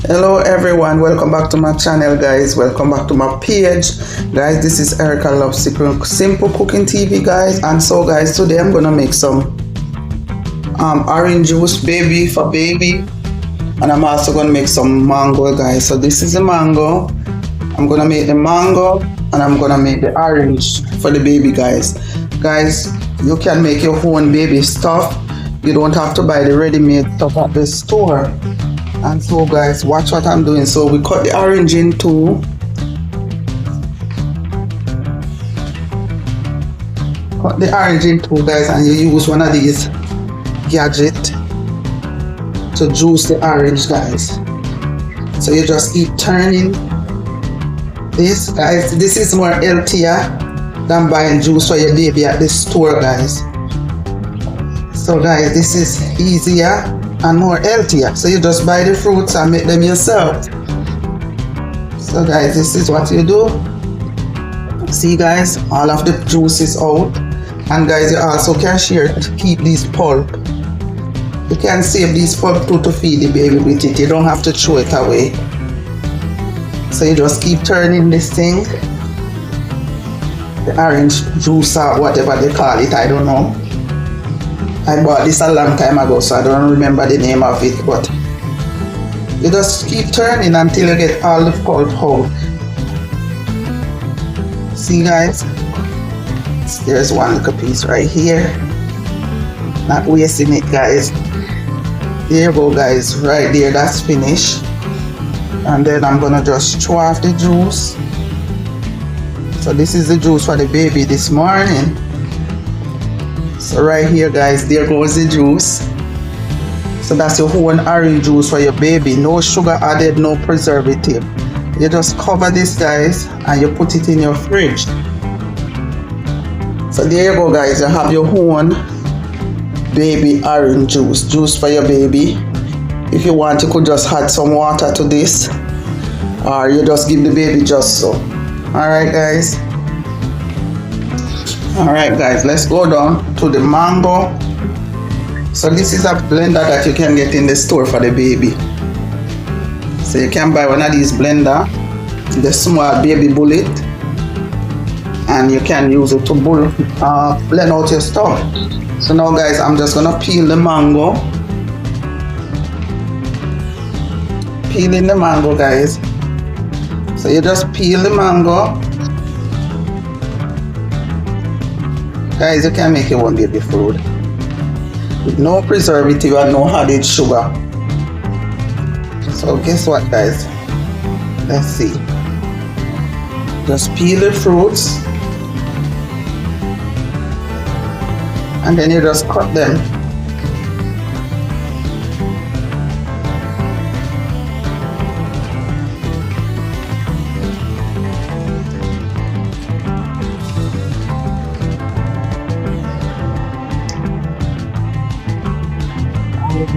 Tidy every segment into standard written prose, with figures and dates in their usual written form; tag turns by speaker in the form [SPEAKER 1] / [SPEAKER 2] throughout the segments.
[SPEAKER 1] Hello everyone, welcome back to my channel guys, welcome back to my page guys. This is Erica Love Simple Cooking TV guys, and so guys, today I'm gonna make some orange juice for baby, and I'm also gonna make some mango guys. So this is the mango, I'm gonna make the mango, and I'm gonna make the orange for the baby guys. You can make your own baby stuff, you don't have to buy the ready-made stuff at the store. And so guys, watch what I'm doing. So we cut the orange in two. Cut the orange in two guys, and you use one of these gadgets to juice the orange guys. So you just keep turning this guys. This is more healthier than buying juice for your baby at the store guys. So guys, this is easier and more healthier. So you just buy the fruits and make them yourself. So guys, this is what you do. See guys, all of the juice is out. And guys, you also can share to keep these pulp. You can save these pulp too to feed the baby with it. You don't have to throw it away. So you just keep turning this thing. The orange juice or whatever they call it, I don't know. I bought this a long time ago, so I don't remember the name of it, but you just keep turning until you get all the pulp out. See guys, there's one little piece right here, not wasting it guys. There you go guys, right there, that's finished. And then I'm gonna just throw off the juice. So this is the juice for the baby this morning. So right here guys, there goes the juice. So that's your own orange juice for your baby. No sugar added, no preservative. You just cover this guys and you put it in your fridge. So there you go guys, you have your own baby orange juice for your baby. If you want, you could just add some water to this, or you just give the baby just so. Alright guys. Alright guys, let's go down to the mango. So this is a blender that you can get in the store for the baby. So you can buy one of these blender, the small baby bullet, and you can use it to blend out your stuff. So now guys, I'm just gonna peel the mango. Peeling the mango guys. So you just peel the mango. Guys, you can make your own baby food with no preservative and no added sugar. So guess what guys, let's see. Just peel the fruits and then you just cut them.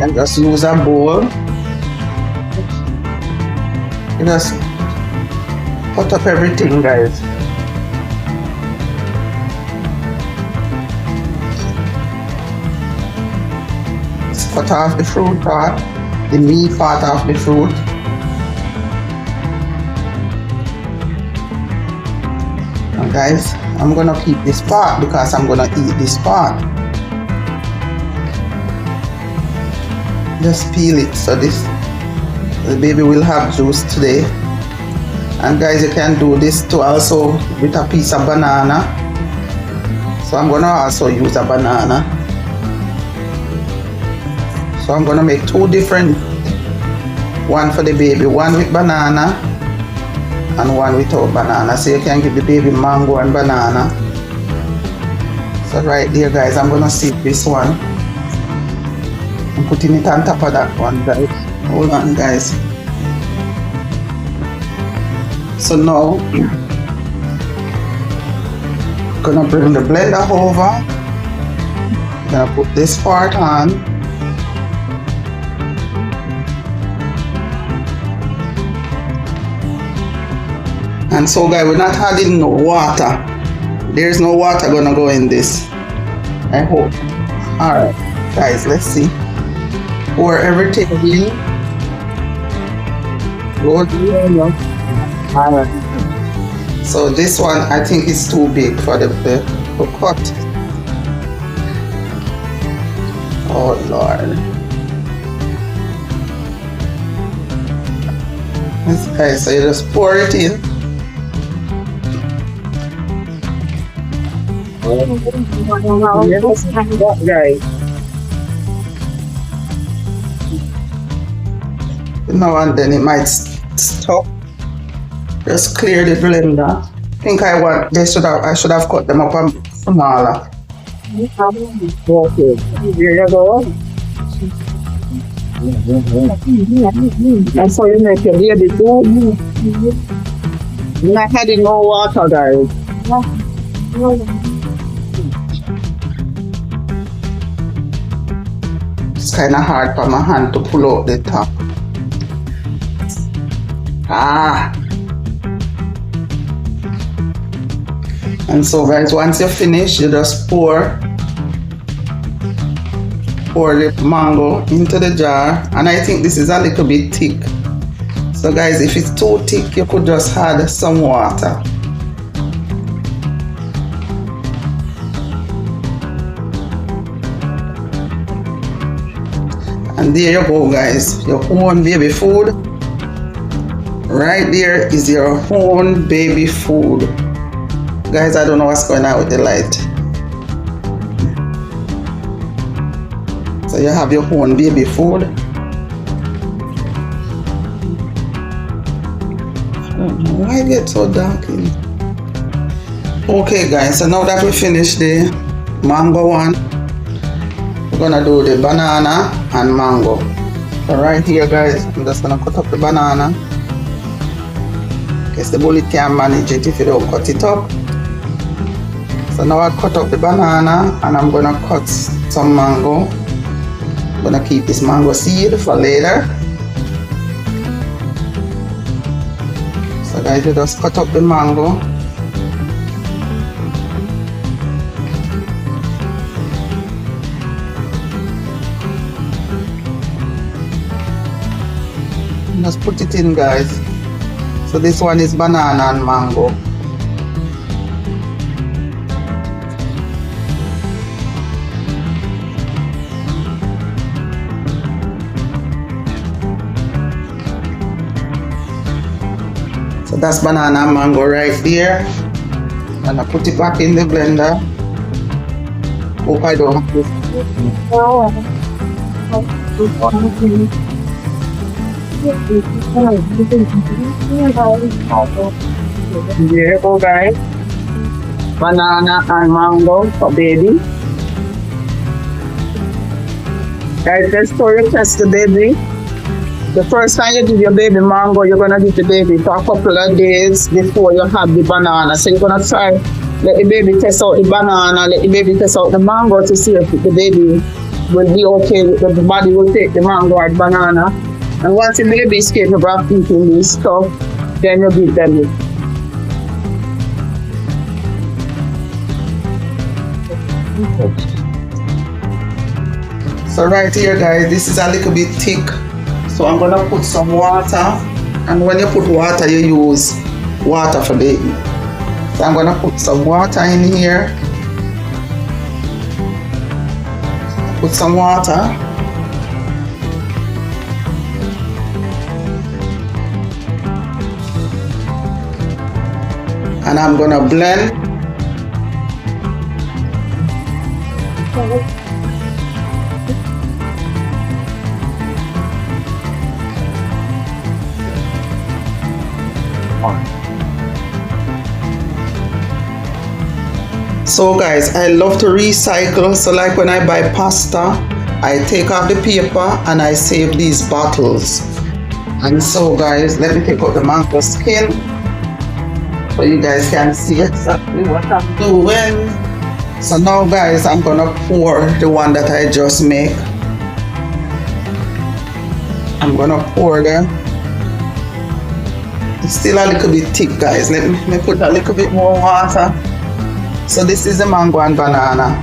[SPEAKER 1] And just use a bowl. You just cut up everything guys. Just cut off the fruit part, the meat part of the fruit. And guys, I'm gonna keep this part because I'm gonna eat this part. Just peel it, so the baby will have juice today. And guys, you can do this too also with a piece of banana. So I'm gonna also use a banana. So I'm gonna make two different, one for the baby, one with banana and one without banana. So you can give the baby mango and banana. So right there guys, I'm gonna sip this one. I'm putting it on top of that one guys. Hold on guys. So now I'm gonna bring the blender over. I'm gonna put this part on. And so guys, we're not adding no water. There's no water gonna go in this, I hope. Alright guys, let's see. Pour everything in. Good.
[SPEAKER 2] Alright.
[SPEAKER 1] So this one I think is too big for the cut. Oh Lord. Okay, so you just pour it in.
[SPEAKER 2] Guys.
[SPEAKER 1] Now and then it might stop. Just clear the blender. I think I should have cut them up smaller.
[SPEAKER 2] Okay. Here you go. That's how you make your baby food. You're not adding no water, guys.
[SPEAKER 1] It's kind of hard for my hand to pull out the top. And so guys, once you finish, you just pour the mango into the jar. And I think this is a little bit thick. So guys, if it's too thick, you could just add some water. And there you go guys, your own baby food. Right there is your own baby food. Guys, I don't know what's going on with the light. So you have your own baby food. Why get so dark in? Okay guys, so now that we finished the mango one, we're gonna do the banana and mango. So right here guys, I'm just gonna cut up the banana. Guess the bullet can't manage it if you don't cut it up. So now I cut up the banana and I'm gonna cut some mango. I'm gonna keep this mango seed for later. So guys, you just cut up the mango. Just put it in guys. So this one is banana and mango. So that's banana and mango right there. And I put it back in the blender. Hope I don't have this. There you go guys. Banana and mango for baby. Guys, let's test the baby. The first time you give your baby mango, you're gonna give the baby for a couple of days before you have the banana. So you're gonna try, let the baby test out the banana, let the baby test out the mango to see if the baby will be okay, if the body will take the mango or the banana. And once the baby is capable of eating this stuff, then you give them it. So right here guys, this is a little bit thick. So I'm gonna put some water. And when you put water, you use water for baby. So I'm gonna put some water in here. Put some water. And I'm gonna blend. So guys, I love to recycle. So like when I buy pasta, I take off the paper and I save these bottles. And so guys, let me take out the mango skin so you guys can see exactly what I'm doing. So now guys, I'm gonna pour the one that I just made. I'm gonna pour them. It's still a little bit thick guys. Let me put a little bit more water. So this is the mango and banana.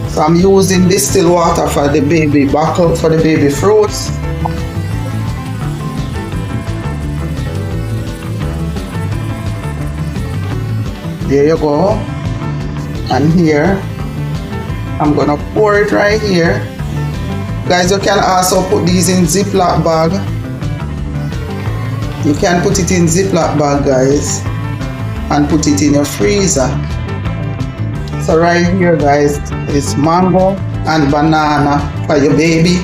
[SPEAKER 1] So I'm using distilled water for the baby bottle, for the baby fruits. There you go. And here, I'm gonna pour it right here. Guys, you can also put these in Ziploc bag. You can put it in Ziploc bag, guys, and put it in your freezer. So right here, guys, is mango and banana for your baby.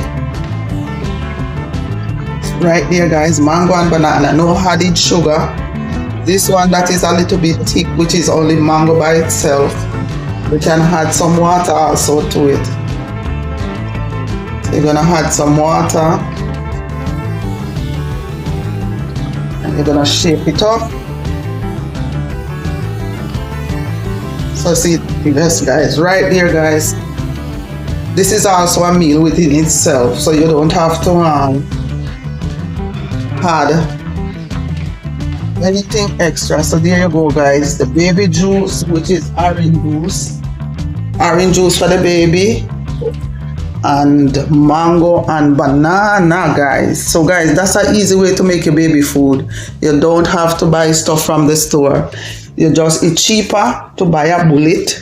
[SPEAKER 1] Right there, guys, mango and banana, no added sugar. This one that is a little bit thick, which is only mango by itself. We can add some water also to it. So you're gonna add some water and you're gonna shape it up. So see this, guys, right there, guys. This is also a meal within itself, so you don't have to add anything extra. So there you go, guys, the baby juice, which is orange juice for the baby, and mango and banana, guys. So guys, that's an easy way to make your baby food. You don't have to buy stuff from the store. It's cheaper to buy a bullet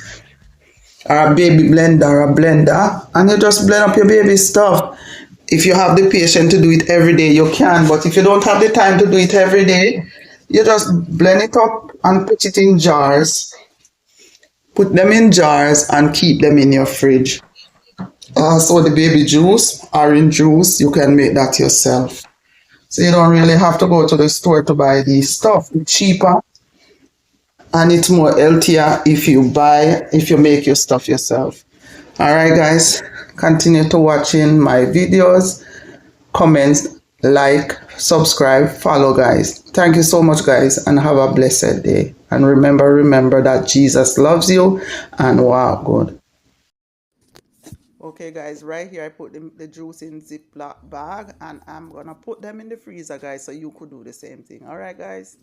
[SPEAKER 1] or a baby blender or a blender, and you just blend up your baby stuff. If you have the patience to do it every day, you can. But if you don't have the time to do it every day, you just blend it up and put it in jars. Put them in jars and keep them in your fridge. Also, the baby juice, orange juice, you can make that yourself. So you don't really have to go to the store to buy these stuff. It's cheaper and it's more healthier if you make your stuff yourself. All right, guys, continue to watching my videos, comment, like, subscribe, follow, guys. Thank you so much, guys, and have a blessed day. And remember that Jesus loves you and walk good. Okay, guys, right here I put the juice in Ziploc bag, and I'm gonna put them in the freezer, guys, so you could do the same thing. All right, guys.